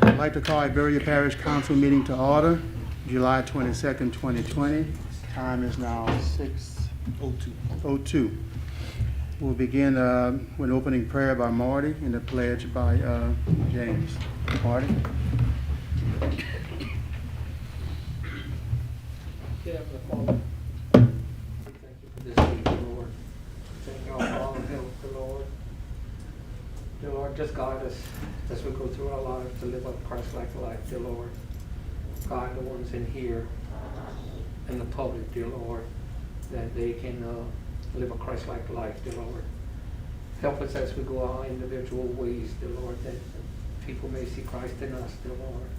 I'd like to call Iberia Parish Council meeting to order, July 22nd, 2020. Time is now 6:02. We'll begin with an opening prayer by Marty and a pledge by James. Marty? Dear Heavenly Father, thank you for this week, Lord. Thank you for all the help, Lord. Dear Lord, just guide us as we go through our lives to live a Christ-like life, dear Lord. Guide the ones in here and the public, dear Lord, that they can live a Christ-like life, dear Lord. Help us as we go our individual ways, dear Lord, that people may see Christ in us, dear Lord.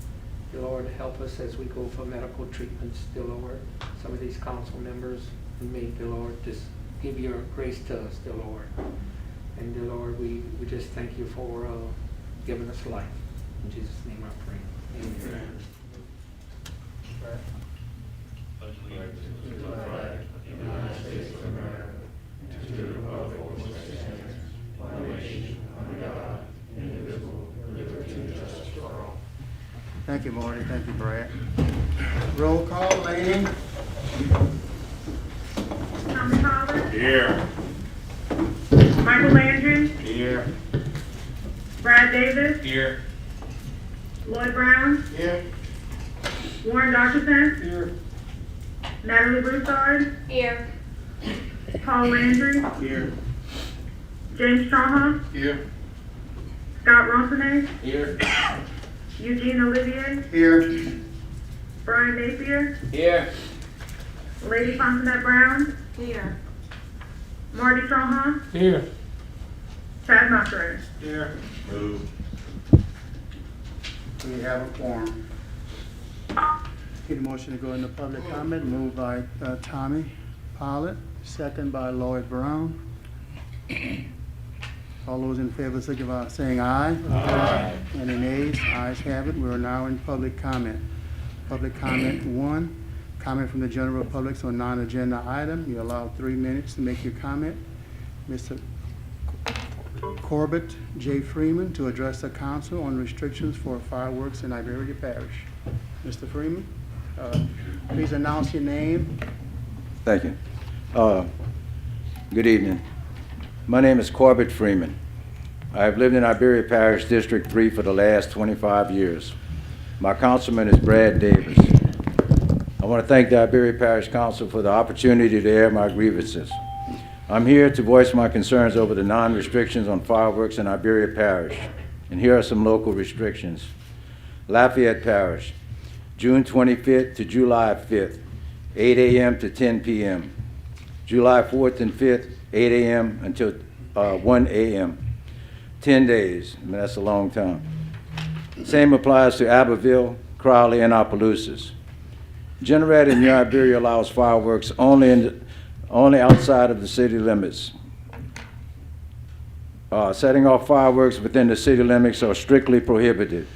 Dear Lord, help us as we go for medical treatments, dear Lord. Some of these council members and me, dear Lord, just give your grace to us, dear Lord. And dear Lord, we just thank you for giving us life. In Jesus' name I pray. Amen. Pledge allegiance to the flag of the United States of America, and to the republic for which it stands, one nation, under God, indivisible, with liberty and justice for all. Thank you, Marty. Thank you, Brad. Roll call, Laney. Tommy Collins, Here. Michael Landry, Here. Brad Davis, Here. Lloyd Brown, Here. Warren Dodgerson, Here. Natalie Broussard, Here. Paul Landry, Here. James Strawhawk, Here. Scott Ronsonet, Here. Eugene Olivier, Here. Brian Napier, Here. Lady Fontanette Brown, Here. Marty Strawhawk, Here. Chad Mockler. Here. Move. We have a quorum. Need a motion to go into public comment, moved by Tommy Pollitt, second by Lloyd Brown. All those in favor signify by saying aye. Aye. Any nays? Ayes have it. We are now in public comment. Public comment 1, comment from the general public on non-agenda item. You're allowed 3 minutes to make your comment. Mr. Corbett J. Freeman to address the council on restrictions for fireworks in Iberia Parish. Mr. Freeman, please announce your name. Thank you. Good evening. My name is Corbett Freeman. I have lived in Iberia Parish District 3 for the last 25 years. My councilman is Brad Davis. I want to thank the Iberia Parish Council for the opportunity to air my grievances. I'm here to voice my concerns over the non-restrictions on fireworks in Iberia Parish. And here are some local restrictions. Lafayette Parish, June 25th to July 5th, 8 a.m. to 10 p.m. July 4th and 5th, 8 a.m. until 1 a.m. 10 days. I mean, that's a long time. Same applies to Abbeville, Crowley, and Opelousas. Generated in New Iberia allows fireworks only outside of the city limits. Setting off fireworks within the city limits are strictly prohibited.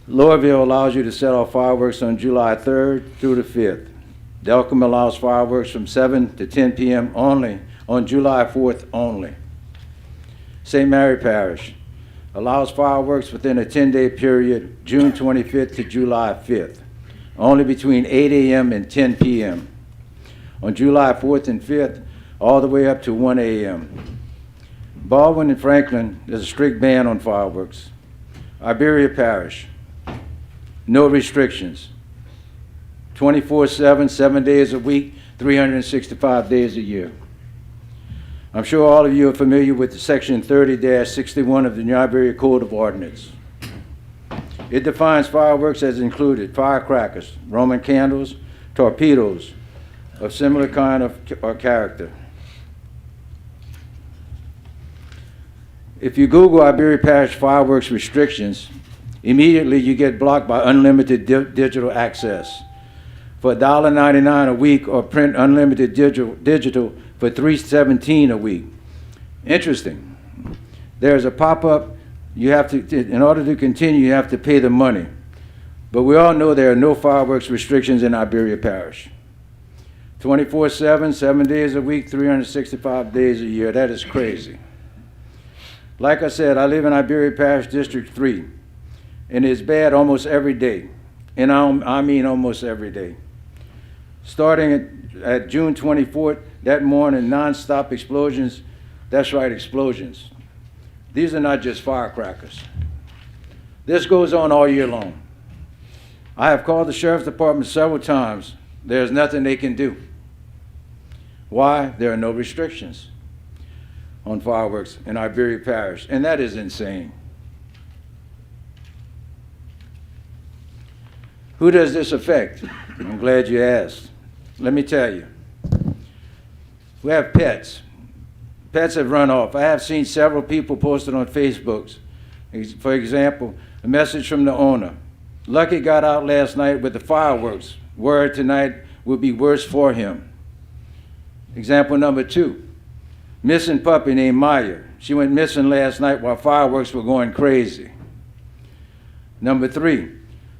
Lowerville allows you to set off fireworks on July 3rd through the 5th. Delcombe allows fireworks from 7 to 10 p.m. only on July 4th only. St. Mary Parish allows fireworks within a 10-day period, June 25th to July 5th, only between 8 a.m. and 10 p.m. On July 4th and 5th, all the way up to 1 a.m. Baldwin and Franklin, there's a strict ban on fireworks. Iberia Parish, no restrictions. 24/7, 7 days a week, 365 days a year. I'm sure all of you are familiar with Section 30-61 of the New Iberia Code of Ordinance. It defines fireworks as included firecrackers, Roman candles, torpedoes of similar kind or character. If you Google Iberia Parish fireworks restrictions, immediately you get blocked by unlimited digital access for $1.99 a week, or print unlimited digital for $3.17 a week. Interesting. There's a pop-up. You have to, in order to continue, you have to pay the money. But we all know there are no fireworks restrictions in Iberia Parish. 24/7, 7 days a week, 365 days a year. That is crazy. Like I said, I live in Iberia Parish District 3, and it's bad almost every day. And I mean almost every day. Starting at June 24th, that morning, non-stop explosions. That's right, explosions. These are not just firecrackers. This goes on all year long. I have called the Sheriff's Department several times. There's nothing they can do. Why? There are no restrictions on fireworks in Iberia Parish, and that is insane. Who does this affect? I'm glad you asked. Let me tell you. We have pets. Pets have run off. I have seen several people posted on Facebook. For example, a message from the owner. Lucky got out last night with the fireworks. Word tonight will be worse for him. Example number 2. Missing puppy named Maya. She went missing last night while fireworks were going crazy. Number 3.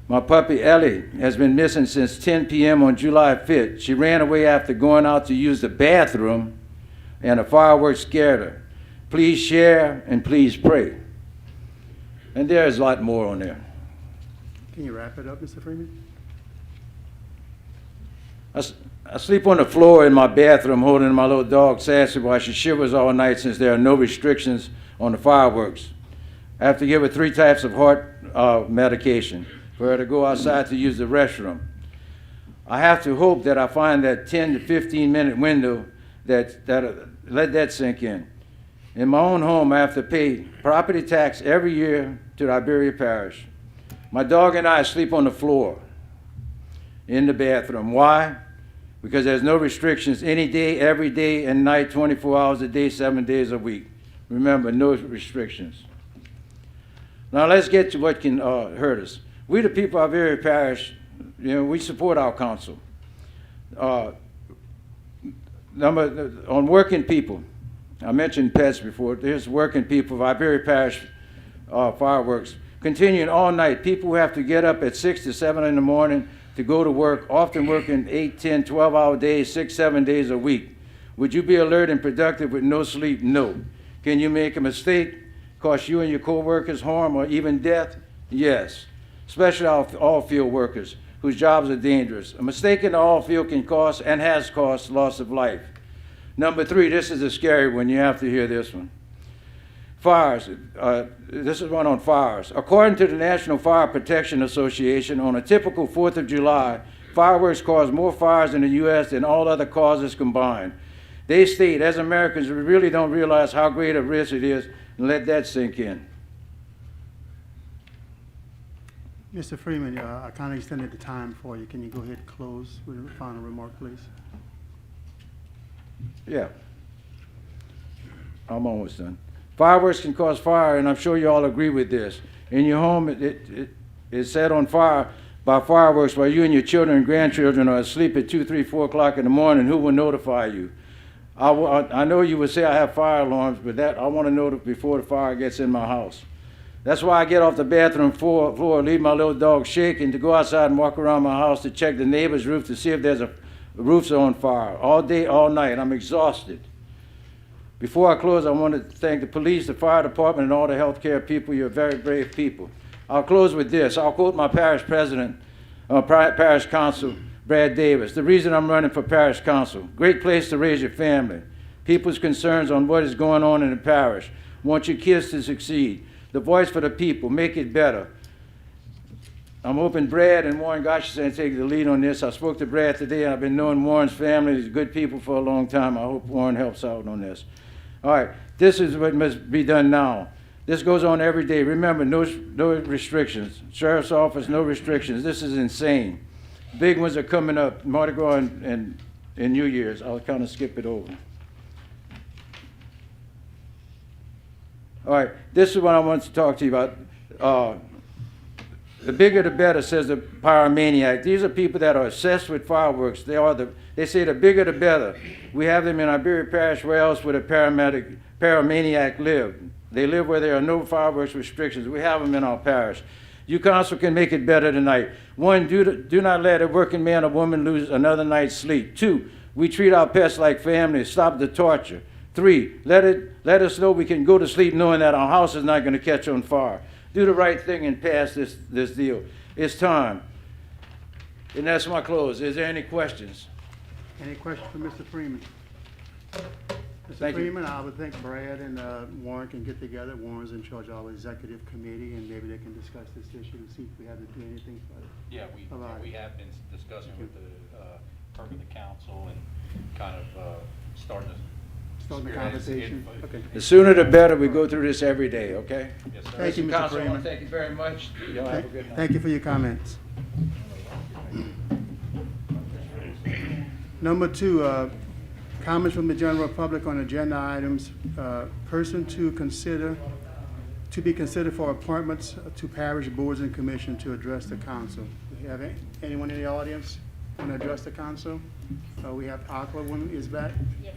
My puppy Ellie has been missing since 10 p.m. on July 5th. She ran away after going out to use the bathroom, and a firework scared her. Please share and please pray. And there's a lot more on there. Can you wrap it up, Mr. Freeman? I sleep on the floor in my bathroom holding my little dog Sassy while she shivers all night since there are no restrictions on the fireworks. I have to give her 3 types of heart medication for her to go outside to use the restroom. I have to hope that I find that 10 to 15 minute window that let that sink in. In my own home, I have to pay property tax every year to the Iberia Parish. My dog and I sleep on the floor in the bathroom. Why? Because there's no restrictions any day, every day and night, 24 hours a day, 7 days a week. Remember, no restrictions. Now let's get to what can hurt us. We the people of Iberia Parish, we support our council. On working people, I mentioned pets before. There's working people of Iberia Parish fireworks. Continuing all night, people who have to get up at 6 to 7 in the morning to go to work, often working 8, 10, 12-hour days, 6, 7 days a week. Would you be alert and productive with no sleep? No. Can you make a mistake, cost you and your co-workers harm or even death? Yes. Especially all field workers whose jobs are dangerous. A mistake in the oil field can cost and has cost loss of life. Number 3, this is a scary one. You have to hear this one. Fires. This is one on fires. According to the National Fire Protection Association, on a typical 4th of July, fireworks cause more fires in the U.S. than all other causes combined. They state, as Americans, we really don't realize how great a risk it is, and let that sink in. Mr. Freeman, I kind of extended the time for you. Can you go ahead and close with a final remark, please? Yeah. I'm almost done. Fireworks can cause fire, and I'm sure you all agree with this. In your home, it is set on fire by fireworks while you and your children and grandchildren are asleep at 2, 3, 4 o'clock in the morning. Who will notify you? I know you would say I have fire alarms, but I want to know before the fire gets in my house. That's why I get off the bathroom floor, leave my little dog shaking, to go outside and walk around my house to check the neighbor's roof to see if the roofs are on fire. All day, all night. I'm exhausted. Before I close, I want to thank the police, the fire department, and all the healthcare people. You're very brave people. I'll close with this. I'll quote my parish president, parish council, Brad Davis. The reason I'm running for parish council: great place to raise your family. People's concerns on what is going on in the parish. Want your kids to succeed. The voice for the people. Make it better. I'm hoping Brad and Warren Goshenson take the lead on this. I spoke to Brad today, and I've been knowing Warren's family. He's good people for a long time. I hope Warren helps out on this. All right, this is what must be done now. This goes on every day. Remember, no restrictions. Sheriff's office, no restrictions. This is insane. Big ones are coming up, Mardi Gras and New Year's. I'll kind of skip it over. All right, this is what I want to talk to you about. The bigger the better, says the pyromaniac. These are people that are obsessed with fireworks. They say the bigger the better. We have them in Iberia Parish. Where else would a pyromaniac live? They live where there are no fireworks restrictions. We have them in our parish. You council can make it better tonight. 1, do not let a working man or woman lose another night's sleep. 2, we treat our pets like family, stop the torture. 3, let us know we can go to sleep knowing that our house is not going to catch on fire. Do the right thing and pass this deal. It's time. And that's my close. Is there any questions? Any questions for Mr. Freeman? Mr. Thank you. Freeman, I would think Brad and Warren can get together. Warren's in charge of our executive committee, and maybe they can discuss this issue and see if we have to do anything further. Yeah, All right. we have been discussing with the, the council and kind of, starting to. Start the experience conversation. it. Okay. The sooner the better. We go through this every day, okay? Yes, sir. Thank you, Mr. Council, I Freeman. want to thank you very much. Y'all have a good night. Thank you for your comments. Number 2, comments from the general public on agenda items. Person to be considered for appointments to parish boards and commission to address the council. Do you have anyone in the audience want to address the council? We have Aqua woman is back. Yes.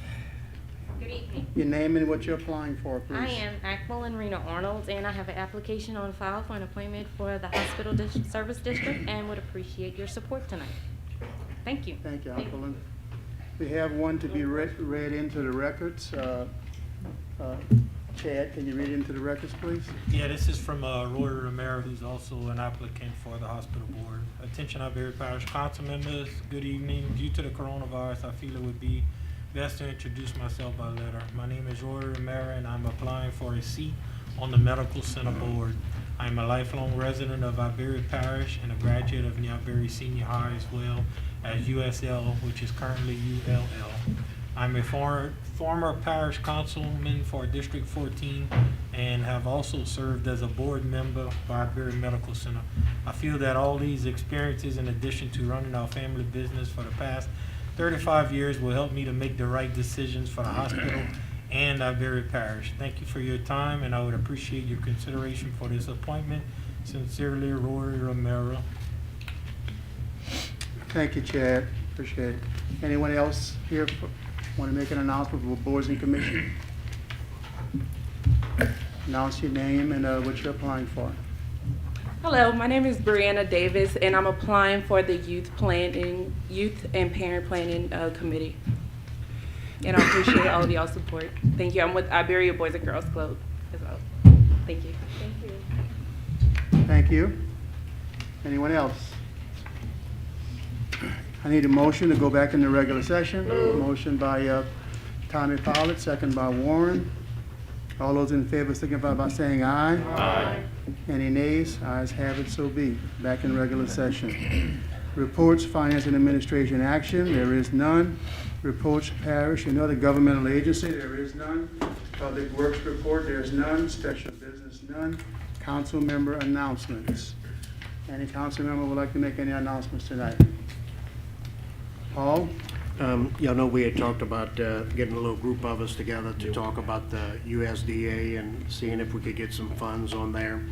Good evening. Your name and what you're applying for, please. I am Akmal Rena Arnold, and I have an application on file for an appointment for the hospital service district, and would appreciate your support tonight. Thank you. Thank you, Aquilin. We have one to be read into the records. Chad, can you read into the records, please? Yeah, this is from Roy Romero, who's also an applicant for the hospital board. Attention, Iberia Parish Council members, good evening. Due to the coronavirus, I feel it would be best to introduce myself by letter. My name is Roy Romero, and I'm applying for a seat on the Medical Center Board. I'm a lifelong resident of Iberia Parish and a graduate of New Iberia Senior High, as well as USL, which is currently ULL. I'm a former parish councilman for District 14 and have also served as a board member for Iberia Medical Center. I feel that all these experiences, in addition to running our family business for the past 35 years, will help me to make the right decisions for the hospital and Iberia Parish. Thank you for your time, and I would appreciate your consideration for this appointment. Sincerely, Roy Romero. Thank you, Chad. Appreciate it. Anyone else here want to make an announcement for boards and commission? Announce your name and what you're applying for. Hello, my name is Brianna Davis, and I'm applying for the Youth and Parent Planning Committee. And I appreciate all of y'all's support. Thank you. I'm with Iberia Boys and Girls Club as well. Thank you. Thank you. Thank you. Anyone else? I need a motion to go back into regular session. Motion by Tommy Pollard, second by Warren. All those in favor signify by saying aye. Aye. Any nays? Ayes have it, so be. Back in regular session. Reports, Finance and Administration action, there is none. Reports, Parish and other governmental agency, there is none. Public Works report, there is none. Special business, none. Council member announcements. Any council member would like to make any announcements tonight? Paul? Y'all know we had talked about getting a little group of us together to talk about the USDA and seeing if we could get some funds on there.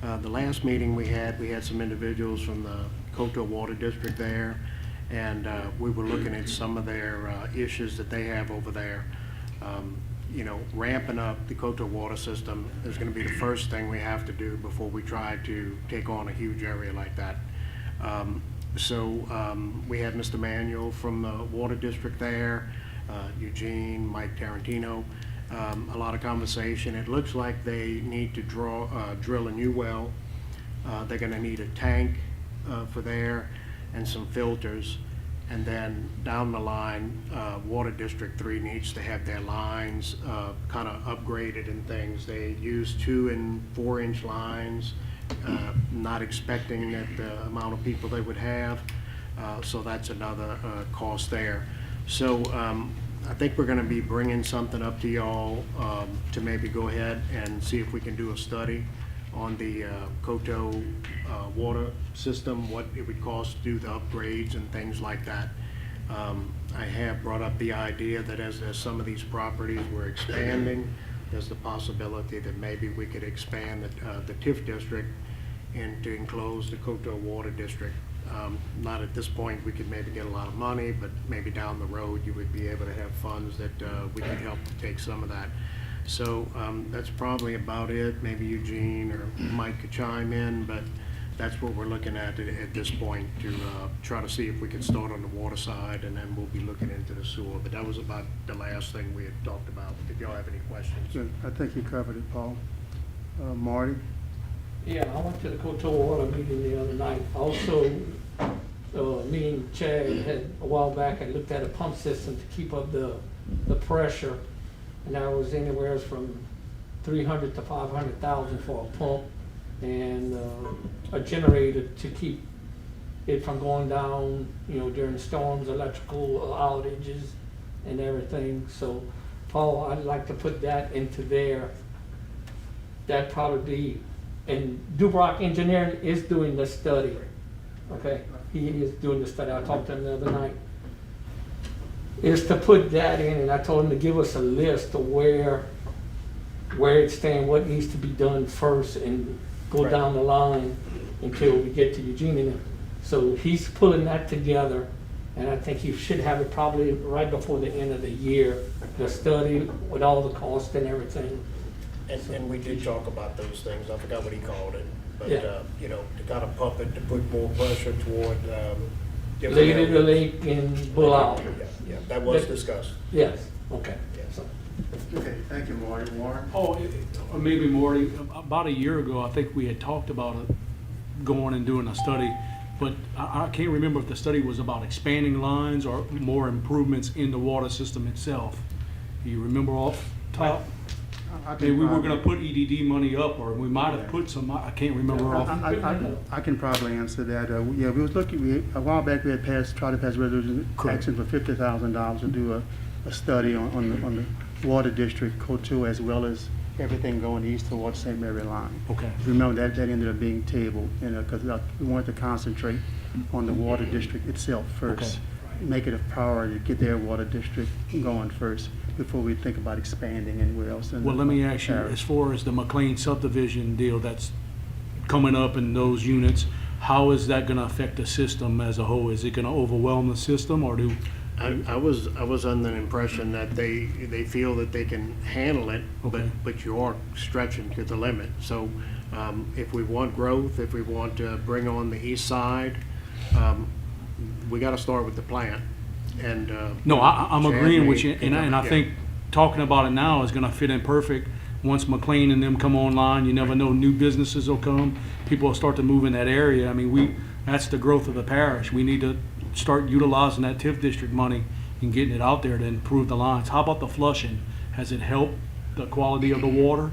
The last meeting we had some individuals from the Coteau Water District there, and we were looking at some of their issues that they have over there. You know, ramping up the Coteau water system is going to be the first thing we have to do before we try to take on a huge area like that. So we had Mr. Manuel from the Water District there, Eugene, Mike Tarantino, a lot of conversation. It looks like they need to drill a new well. They're going to need a tank for there and some filters. And then down the line, Water District 3 needs to have their lines kind of upgraded and things. They use 2 and 4 inch lines. Not expecting that the amount of people they would have, so that's another cost there. So I think we're going to be bringing something up to y'all to maybe go ahead and see if we can do a study on the Coteau water system, what it would cost to do the upgrades and things like that. I have brought up the idea that as some of these properties were expanding, there's the possibility that maybe we could expand the TIF district and to enclose the Coteau Water District. Not at this point, we could maybe get a lot of money, but maybe down the road you would be able to have funds that we could help to take some of that. So that's probably about it. Maybe Eugene or Mike could chime in, but that's what we're looking at this point, to try to see if we can start on the water side, and then we'll be looking into the sewer. But that was about the last thing we had talked about. If y'all have any questions. Good. I think you covered it, Paul. Marty? Yeah, I went to the Coteau Water meeting the other night. Also, me and Chad had, a while back, I looked at a pump system to keep up the pressure. And that was anywhere from 300 to 500,000 for a pump, and a generator to keep it from going down, you know, during storms, electrical outages and everything. So, Paul, I'd like to put that into there. That'd probably be, and Dubrock Engineering is doing the study, okay? He is doing the study. I talked to him the other night. Is to put that in, and I told him to give us a list of where it's staying, what needs to be done first, and go Right. down the line until we get to Eugene and them. So he's pulling that together, and I think you should have it probably right before the end of the year, the study with all the costs and everything. And we did talk about those things. I forgot what he called it. But, Yeah. you know, to kind of pump it, to put more pressure toward different Lady areas. the Lake and Bull Owl. Yeah, that was discussed. Yes, okay. Yes. So, Okay, thank you, Marty. Warren? Oh, or maybe Marty, about a year ago, I think we had talked about it, going and doing a study, but I can't remember if the study was about expanding lines or more improvements in the water system itself. Do you remember off top? I Maybe we were gonna put EDD money up, or we might have put some, I can't remember off. I can probably answer that. Yeah, we was looking, a while back, we had tried to pass a resolution Correct. asking for $50,000 to do a study on the water district, Coteau, as well as everything going east towards St. Mary line. Okay. Remember, that ended up being tabled, you know, because we wanted to concentrate on the water district itself first. Make it a priority to get their water district going first before we think about expanding anywhere else. in Well, the let me ask you, parish. as far as the McLean subdivision deal that's coming up in those units, how is that gonna affect the system as a whole? Is it gonna overwhelm the system, or do? I was under the impression that they feel that they can handle it, Okay. but you are stretching to the limit. So if we want growth, if we want to bring on the east side, we got to start with the plant. And No, I'm Chad agreeing with may you, pick and up- I yeah. think talking about it now is gonna fit in perfect. Once McLean and them come online, you never know, new businesses will come, people will start to move in that area. I mean, that's the growth of the parish. We need to start utilizing that TIF district money and getting it out there to improve the lines. How about the flushing? Has it helped the quality of the water?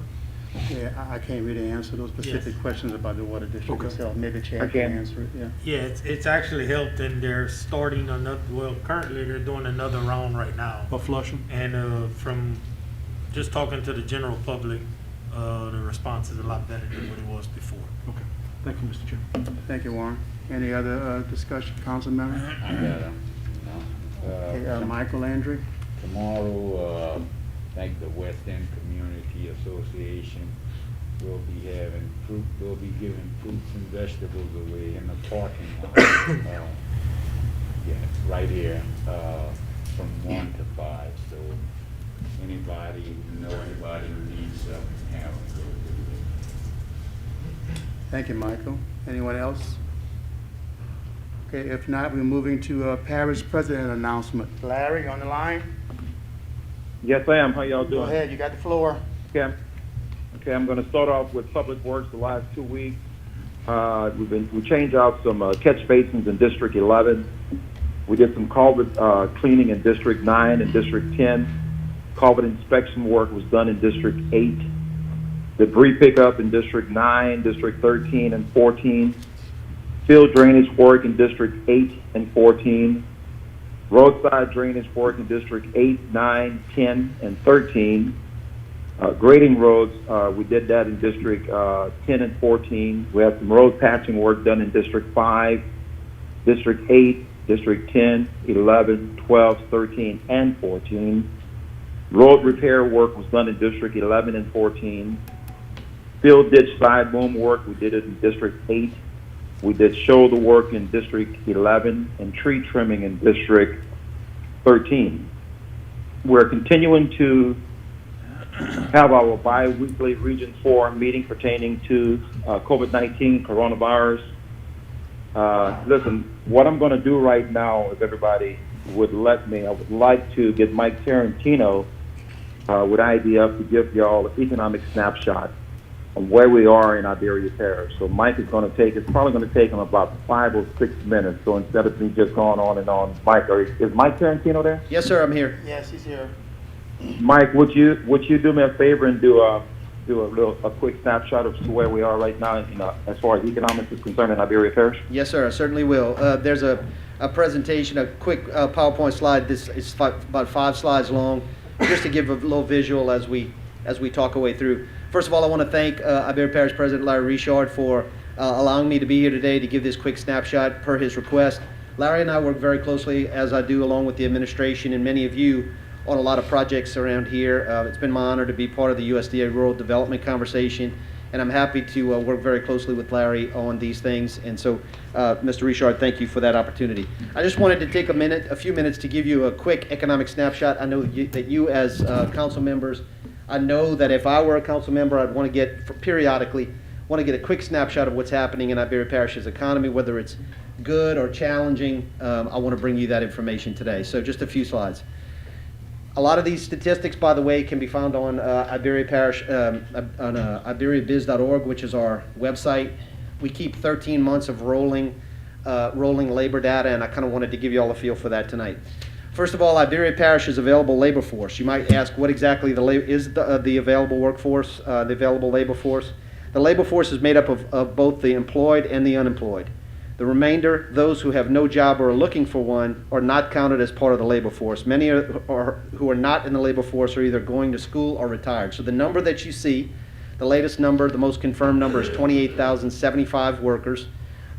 Yeah, I can't really answer those specific questions about the water district Okay. itself. Maybe Chad can answer it, yeah. Yeah, it's actually helped, and they're starting another, well, currently they're doing another round right now. Of flushing? And from just talking to the general public, the response is a lot better than what it was before. Okay, thank you, Mr. Chairman. Thank you, Warren. Any other discussion, council member? I got 'em. Okay, Michael Landry? Tomorrow, I think the West End Community Association will be having fruit, will be giving fruits and vegetables away in the parking lot. Yeah, right here, from 1 to 5, so anybody, who know anybody who needs something, have it. Thank you, Michael. Anyone else? Okay, if not, we're moving to parish president announcement. Larry, on the line? Yes, I am. How y'all Go doing? ahead, you got the floor. Okay, I'm going to start off with Public Works the last 2 weeks. We changed out some catch basins in District 11. We did some culvert cleaning in District 9 and District 10. Culvert inspection work was done in District 8. Debris pickup in District 9, District 13 and 14. Field drainage work in District 8 and 14. Roadside drainage work in District 8, 9, 10, and 13. Grading roads, we did that in District 10 and 14. We had some road patching work done in District 5, District 8, District 10, 11, 12, 13, and 14. Road repair work was done in District 11 and 14. Field ditch side boom work, we did it in District 8. We did shoulder work in District 11 and tree trimming in District 13. We're continuing to have our bi-weekly Region 4 meeting pertaining to COVID-19 coronavirus. Listen, what I'm going to do right now, if everybody would let me, I would like to get Mike Tarantino with IDF to give y'all an economic snapshot on where we are in Iberia Parish. So Mike is going to take, it's probably going to take him about 5 or 6 minutes. So instead of me just going on and on, Mike, is Mike Tarantino there? Yes, sir, I'm here. Yes, he's here. Mike, would you do me a favor and do a quick snapshot of where we are right now, as far as economics is concerned in Iberia Parish? Yes, sir, I certainly will. There's a presentation, a quick PowerPoint slide. This is about 5 slides long, just to give a little visual as we talk our way through. First of all, I want to thank Iberia Parish President Larry Richard for allowing me to be here today to give this quick snapshot per his request. Larry and I work very closely, as I do along with the administration and many of you, on a lot of projects around here. It's been my honor to be part of the USDA Rural Development conversation, and I'm happy to work very closely with Larry on these things. And so, Mr. Richard, thank you for that opportunity. I just wanted to take a few minutes to give you a quick economic snapshot. I know that you as council members, I know that if I were a council member, I'd want to get, periodically, a quick snapshot of what's happening in Iberia Parish's economy, whether it's good or challenging. I want to bring you that information today. So just a few slides. A lot of these statistics, by the way, can be found on Iberia Parish, on iberiabiz.org, which is our website. We keep 13 months of rolling labor data, and I kind of wanted to give you all a feel for that tonight. First of all, Iberia Parish's available labor force. You might ask, what exactly is the available workforce, the available labor force? The labor force is made up of both the employed and the unemployed. The remainder, those who have no job or are looking for one, are not counted as part of the labor force. Many who are not in the labor force are either going to school or retired. So the number that you see, the latest number, the most confirmed number, is 28,075 workers.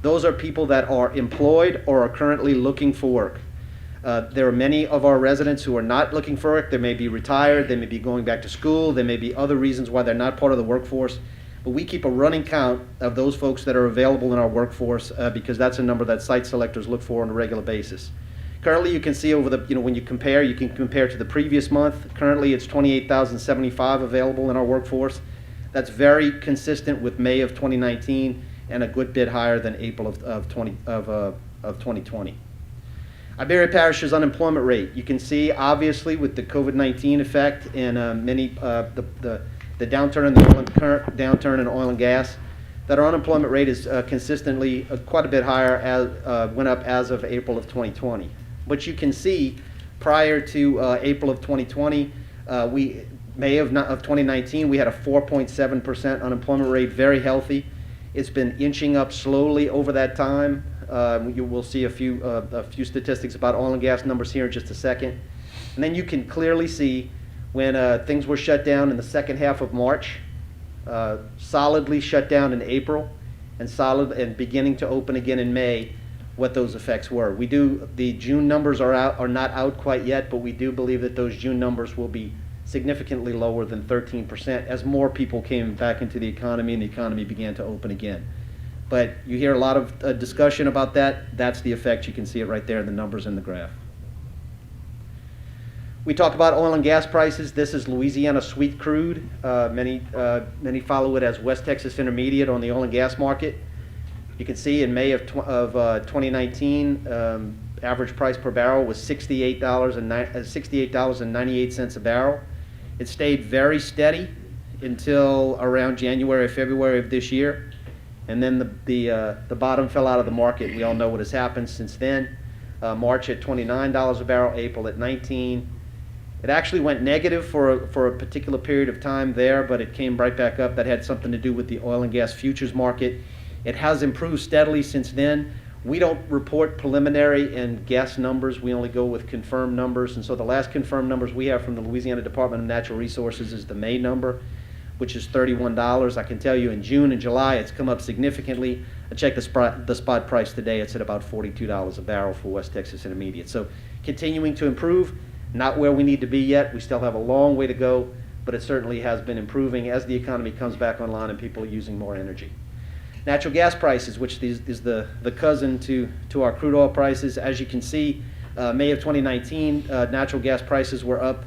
Those are people that are employed or are currently looking for work. There are many of our residents who are not looking for work. They may be retired, they may be going back to school, there may be other reasons why they're not part of the workforce. But we keep a running count of those folks that are available in our workforce because that's a number that site selectors look for on a regular basis. Currently, you can see over the, when you can compare to the previous month. Currently, it's 28,075 available in our workforce. That's very consistent with May of 2019 and a good bit higher than April of 2020. Iberia Parish's unemployment rate. You can see, obviously, with the COVID-19 effect and the downturn in current downturn in oil and gas, that our unemployment rate is consistently quite a bit higher, went up as of April of 2020. But you can see prior to April of 2020, May of 2019, we had a 4.7% unemployment rate, very healthy. It's been inching up slowly over that time. You will see a few statistics about oil and gas numbers here in just a second. And then you can clearly see when things were shut down in the second half of March, solidly shut down in April, and beginning to open again in May, what those effects were. The June numbers are not out quite yet, but we do believe that those June numbers will be significantly lower than 13% as more people came back into the economy and the economy began to open again. But you hear a lot of discussion about that. That's the effect. You can see it right there in the numbers in the graph. We talk about oil and gas prices. This is Louisiana Sweet Crude. Many follow it as West Texas Intermediate on the oil and gas market. You can see in May of 2019, average price per barrel was $68.98 a barrel. It stayed very steady until around January or February of this year, and then the bottom fell out of the market. We all know what has happened since then. March at $29 a barrel, April at $19. It actually went negative for a particular period of time there, but it came right back up. That had something to do with the oil and gas futures market. It has improved steadily since then. We don't report preliminary and guess numbers. We only go with confirmed numbers. And so the last confirmed numbers we have from the Louisiana Department of Natural Resources is the May number, which is $31. I can tell you in June and July it's come up significantly. I checked the spot price today. It's at about $42 a barrel for West Texas Intermediate. So continuing to improve. Not where we need to be yet. We still have a long way to go, but it certainly has been improving as the economy comes back online and people are using more energy. Natural gas prices, which is the cousin to our crude oil prices. As you can see, May of 2019, natural gas prices were up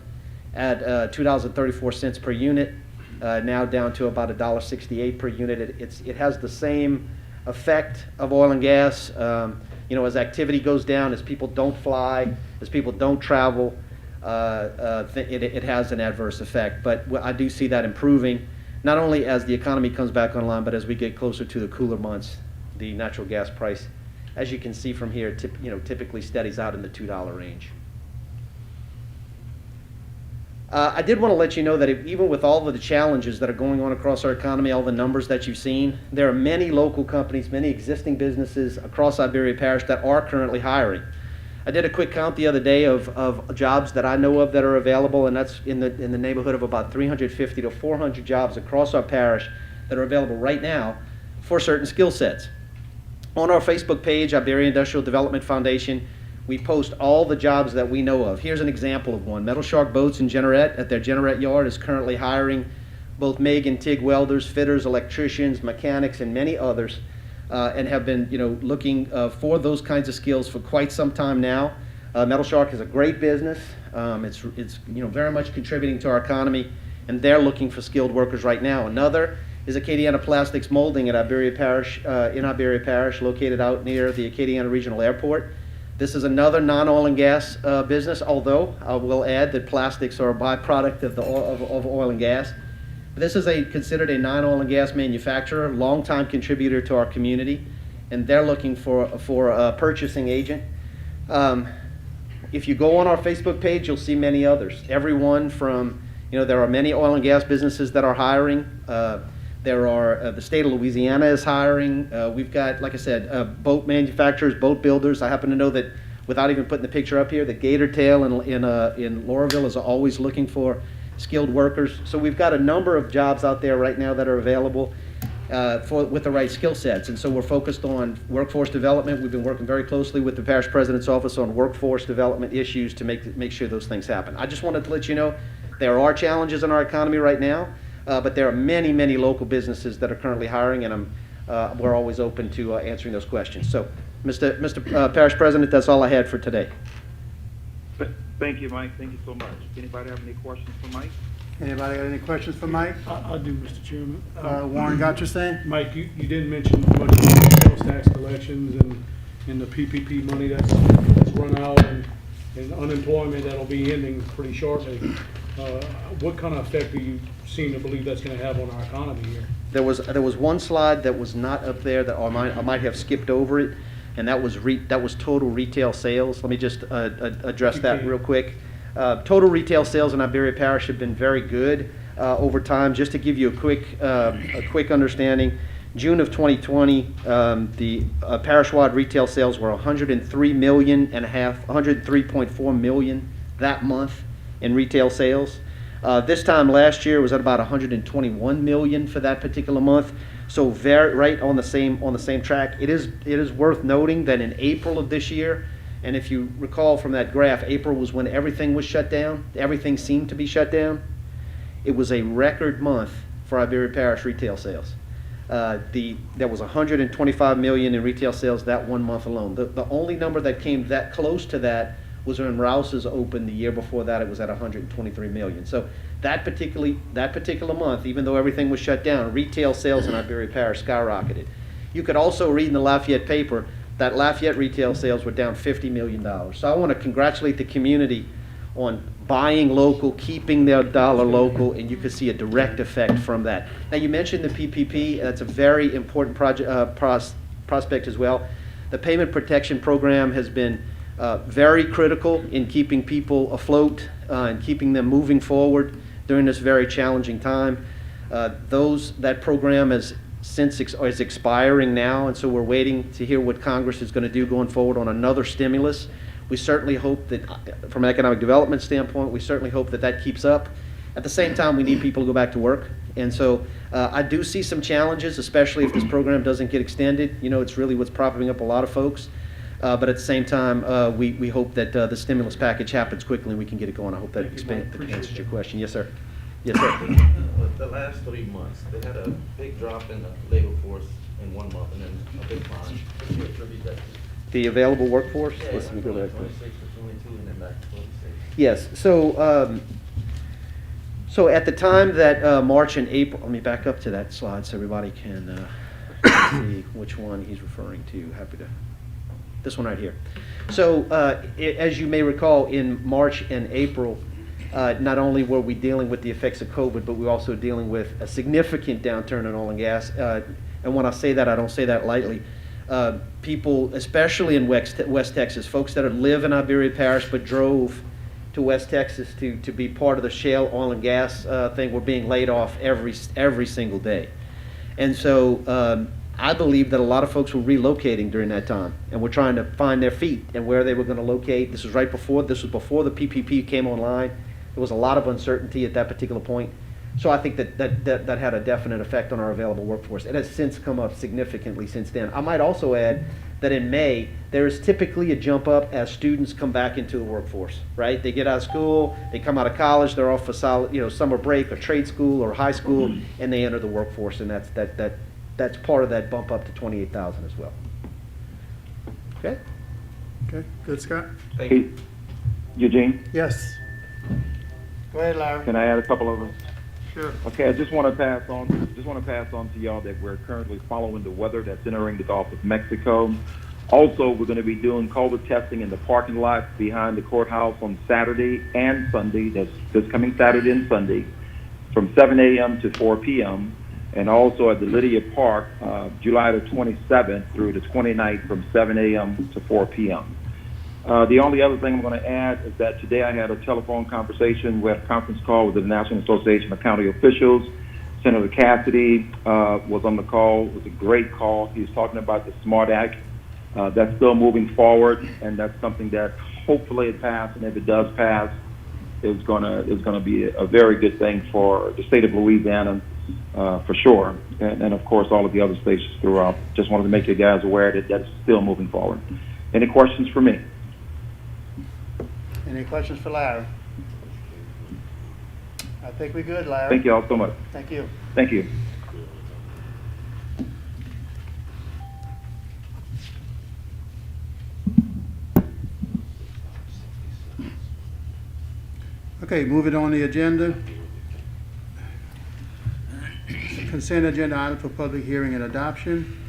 at $2.34 per unit, now down to about $1.68 per unit. It has the same effect of oil and gas. As activity goes down, as people don't fly, as people don't travel, it has an adverse effect. But I do see that improving, not only as the economy comes back online, but as we get closer to the cooler months. The natural gas price, as you can see from here, typically steadies out in the $2 range. I did want to let you know that even with all of the challenges that are going on across our economy, all the numbers that you've seen, there are many local companies, many existing businesses across Iberia Parish that are currently hiring. I did a quick count the other day of jobs that I know of that are available, and that's in the neighborhood of about 350 to 400 jobs across our parish that are available right now for certain skill sets. On our Facebook page, Iberia Industrial Development Foundation, we post all the jobs that we know of. Here's an example of one. Metal Shark Boats in Jeanerette, at their Jeanerette yard, is currently hiring both MIG and TIG welders, fitters, electricians, mechanics, and many others, and have been looking for those kinds of skills for quite some time now. Metal Shark is a great business. It's very much contributing to our economy, and they're looking for skilled workers right now. Another is Acadiana Plastics Molding at Iberia Parish, in Iberia Parish, located out near the Acadiana Regional Airport. This is another non-oil and gas business, although I will add that plastics are a byproduct of oil and gas. This is considered a non-oil and gas manufacturer, longtime contributor to our community, and they're looking for a purchasing agent. If you go on our Facebook page, you'll see many others. Everyone from, there are many oil and gas businesses that are hiring. There are, the state of Louisiana is hiring. We've got, like I said, boat manufacturers, boat builders. I happen to know that, without even putting the picture up here, the Gator Tail in Lauraville is always looking for skilled workers. So we've got a number of jobs out there right now that are available with the right skill sets. And so we're focused on workforce development. We've been working very closely with the Parish President's Office on workforce development issues to make sure those things happen. I just wanted to let you know there are challenges in our economy right now. But there are many, many local businesses that are currently hiring, and we're always open to answering those questions. So, Mr. Parish President, that's all I had for today. Thank you, Mike. Thank you so much. Anybody have any questions for Mike? Anybody got any questions for Mike? I do, Mr. Chairman. Warren got your saying? Mike, you didn't mention much about sales tax collections and the PPP money that's run out and unemployment that'll be ending pretty shortly. What kind of effect do you seem to believe that's going to have on our economy here? There was one slide that was not up there that I might have skipped over it, and that was total retail sales. Let me just address that real quick. Total retail sales in Iberia Parish have been very good over time. Just to give you a quick understanding, June of 2020, the parish-wide retail sales were $103.4 million that month in retail sales. This time last year was at about $121 million for that particular month. So right on the same track. It is worth noting that in April of this year, and if you recall from that graph, April was when everything was shut down. Everything seemed to be shut down. It was a record month for Iberia Parish retail sales. There was $125 million in retail sales that one month alone. The only number that came that close to that was when Rouse's opened the year before that. It was at $123 million. So that particular month, even though everything was shut down, retail sales in Iberia Parish skyrocketed. You could also read in the Lafayette paper that Lafayette retail sales were down $50 million. So I want to congratulate the community on buying local, keeping their dollar local, and you could see a direct effect from that. Now, you mentioned the PPP. That's a very important prospect as well. The Payment Protection Program has been very critical in keeping people afloat and keeping them moving forward during this very challenging time. That program is expiring now, and so we're waiting to hear what Congress is going to do going forward on another stimulus. We certainly hope that, from an economic development standpoint, we certainly hope that keeps up. At the same time, we need people to go back to work, and so I do see some challenges, especially if this program doesn't get extended. It's really what's propping up a lot of folks. But at the same time, we hope that the stimulus package happens quickly and we can get it going. I hope that answers your question. Yes, sir. Yes, sir. The last 3 months, they had a big drop in the labor force in 1 month and then a big climb. What do you attribute that to? The available workforce? Yeah, Let me go back to 26 to 22 and then back to 26. Yes. So So at the time that March and April, let me back up to that slide so everybody can see which one he's referring to. Happy to, this one right here. So as you may recall, in March and April, not only were we dealing with the effects of COVID, but we were also dealing with a significant downturn in oil and gas. And when I say that, I don't say that lightly. People, especially in West Texas, folks that live in Iberia Parish but drove to West Texas to be part of the shale oil and gas thing, were being laid off every single day. And so I believe that a lot of folks were relocating during that time and were trying to find their feet and where they were going to locate. This was before the PPP came online. There was a lot of uncertainty at that particular point. So I think that had a definite effect on our available workforce. It has since come up significantly since then. I might also add that in May, there is typically a jump up as students come back into the workforce, right? They get out of school, they come out of college, they're off for summer break or trade school or high school, and they enter the workforce, and that's part of that bump up to 28,000 as well. Okay? Okay, good, Scott? Hey, Eugene, Yes. Go ahead, Larry. can I add a couple of them? Sure. Okay, I just want to pass on to y'all that we're currently following the weather that's entering the Gulf of Mexico. Also, we're going to be doing COVID testing in the parking lot behind the courthouse on Saturday and Sunday. That's this coming Saturday and Sunday, from 7 a.m. to 4 p.m. And also at the Lydia Park, July the 27th through the 29th, from 7 a.m. to 4 p.m. The only other thing I'm going to add is that today I had a telephone conversation, we had a conference call with the National Association of County Officials. Senator Cassidy was on the call. It was a great call. He was talking about the SMART Act. That's still moving forward, and that's something that hopefully it passes, and if it does pass, it's gonna be a very good thing for the state of Louisiana, for sure, and of course all of the other states throughout. Just wanted to make you guys aware that that's still moving forward. Any questions for me? Any questions for Larry? I think we're good, Larry. Thank you all so much. Thank you. Thank you. Okay, moving on the agenda. Consent agenda item for public hearing and adoption.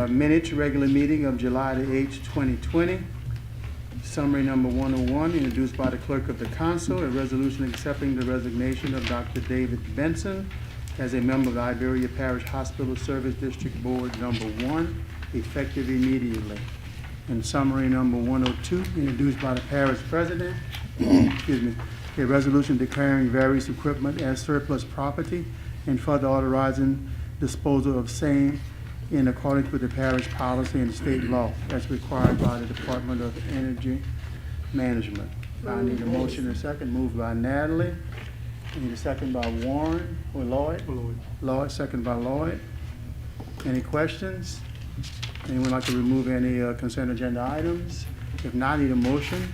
Minutes, regular meeting of July the 8th, 2020. Summary number 101, introduced by the clerk of the council, a resolution accepting the resignation of Dr. David Benson as a member of the Iberia Parish Hospital Service District Board number 1, effective immediately. And summary number 102, introduced by the parish president, excuse me, a resolution declaring various equipment as surplus property and further authorizing disposal of same in accordance with the parish policy and state law as required by the Department of Energy Management. I need a motion and a second. Moved by Natalie. I need a second by Warren or Lloyd? Lloyd, second by Lloyd. Any questions? Anyone like to remove any consent agenda items? If not, I need a motion.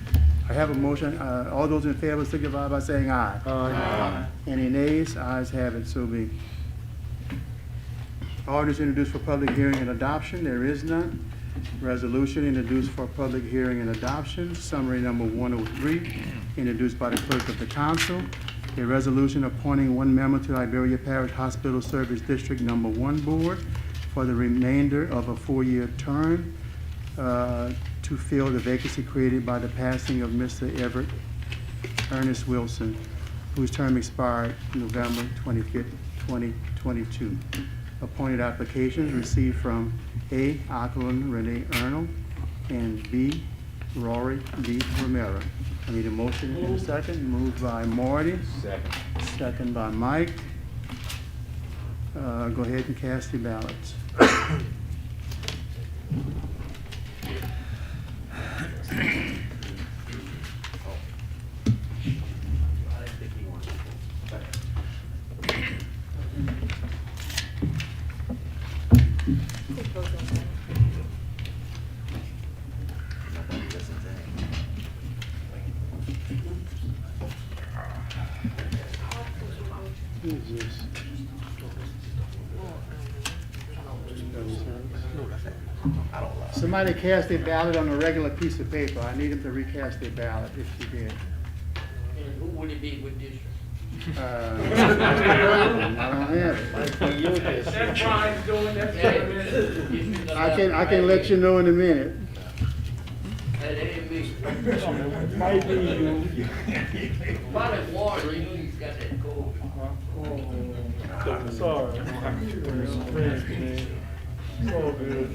I have a motion. All those in favor signify by saying aye. Aye. Any nays? Ayes have it, so be. Ordinance introduced for public hearing and adoption, there is none. Resolution introduced for public hearing and adoption, summary number 103, introduced by the clerk of the council. A resolution appointing one member to Iberia Parish Hospital Service District number 1 board for the remainder of a 4-year term to fill the vacancy created by the passing of Mr. Everett Ernest Wilson, whose term expired November 25th, 2022. Appointed applications received from A. Ackland Renee Arnold and B. Rory D. Romero. I need a motion in a second. Moved by Marty. Second. Second by Mike. Go ahead and cast your ballots. Somebody cast their ballot on a regular piece of paper. I need them to recast their ballot if you did. And who would it be with district? I don't have it. That's Brian's doing, that's I can let you know in a minute. Might be you. Sorry. So good.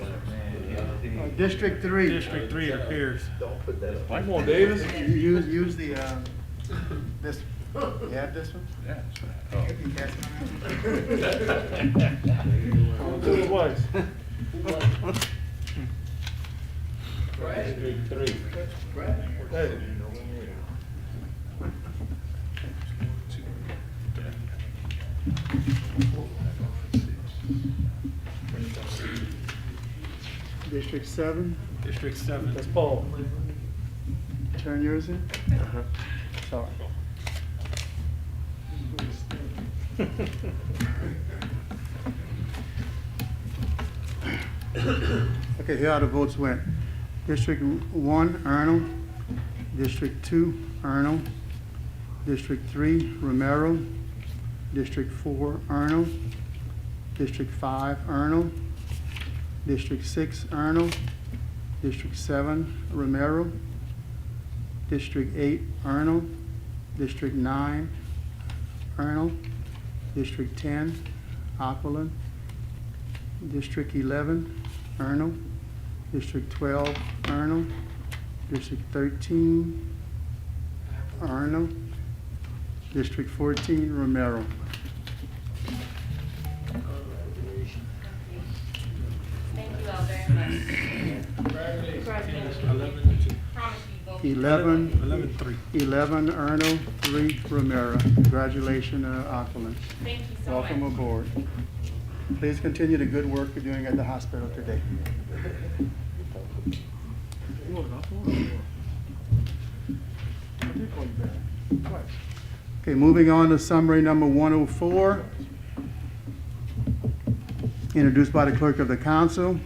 District 3. District 3, it appears. Come on, Davis. Use the, this, you have this one? Yeah. You can pass it Do it twice. District 3. Hey. District 7, District 7. That's Paul. turn yours in. Sorry. Okay, here are the votes went. District 1, Arnold. District 2, Arnold. District 3, Romero. District 4, Arnold. District 5, Arnold. District 6, Arnold. District 7, Romero. District 8, Arnold. District 9, Arnold. District 10, Aquilin. District 11, Arnold. District 12, Arnold. District 13, Arnold. District 14, Romero. Thank you all very much. Congratulations. Promise you vote. 11, 11, Arnold, 3, Romero. Congratulations, Aquilin. Thank you so much. Welcome aboard. Please continue the good work you're doing at the hospital today. Okay, moving on to summary number 104. Introduced by the clerk of the council.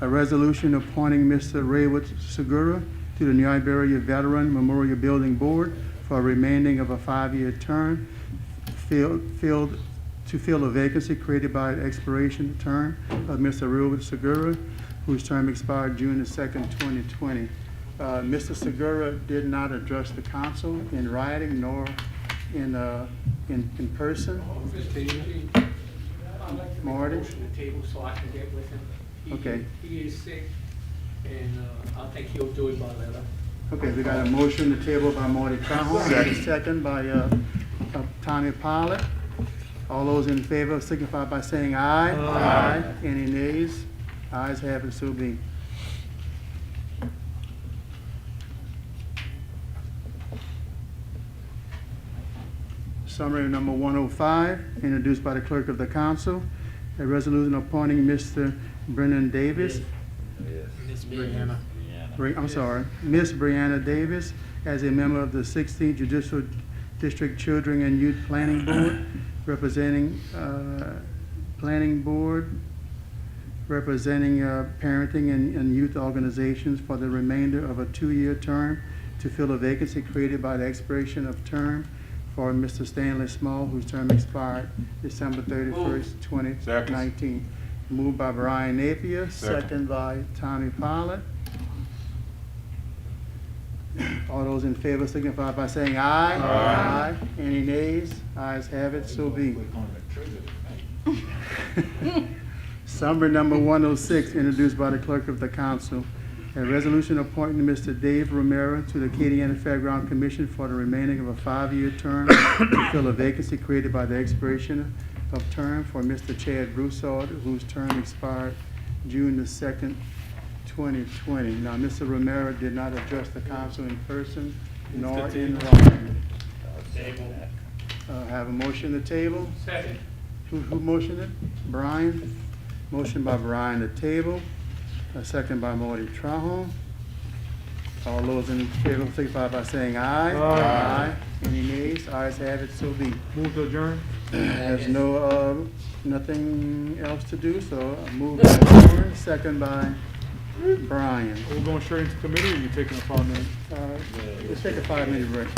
A resolution appointing Mr. Raywood Segura to the New Iberia Veteran Memorial Building Board for a remaining of a 5-year term to fill a vacancy created by the expiration term of Mr. Raywood Segura, whose term expired June the 2nd, 2020. Mr. Segura did not address the council in writing nor in person. Marty? The table so I can get with him. Okay. He is sick, and I think he'll do it by letter. Okay, we got a motion to table by Marty Calhoun, second by Tommy Pilot. All those in favor signify by saying aye. Aye. Any nays? Ayes have it, so be. Summary number 105, introduced by the clerk of the council. A resolution appointing Mr. Brennan Davis. Miss Brianna. I'm sorry, Miss Brianna Davis as a member of the 16th Judicial District Children and Youth Planning Board, representing parenting and youth organizations for the remainder of a 2-year term to fill a vacancy created by the expiration of term for Mr. Stanley Small, whose term expired December 31st, 2019. Moved by Brian Napier, second by Tommy Pilot. All those in favor signify by saying aye. Aye. Any nays? Ayes have it, so be. Summary number 106, introduced by the clerk of the council. A resolution appointing Mr. Dave Romero to the Acadiana Fairground Commission for the remaining of a 5-year term to fill a vacancy created by the expiration of term for Mr. Chad Broussard, whose term expired June the 2nd, 2020. Now, Mr. Romero did not address the council in person nor in writing. Have a motion to table? Second. Who motioned it? Brian? Motion by Brian to table. A second by Marty Trahan. All those in favor signify by saying aye. Aye. Any nays? Ayes have it, so be. Move to adjourn. Has nothing else to do, so I move by Warren, second by Brian. We're going straight into committee, or you taking a 5 minute? Let's take a 5-minute break.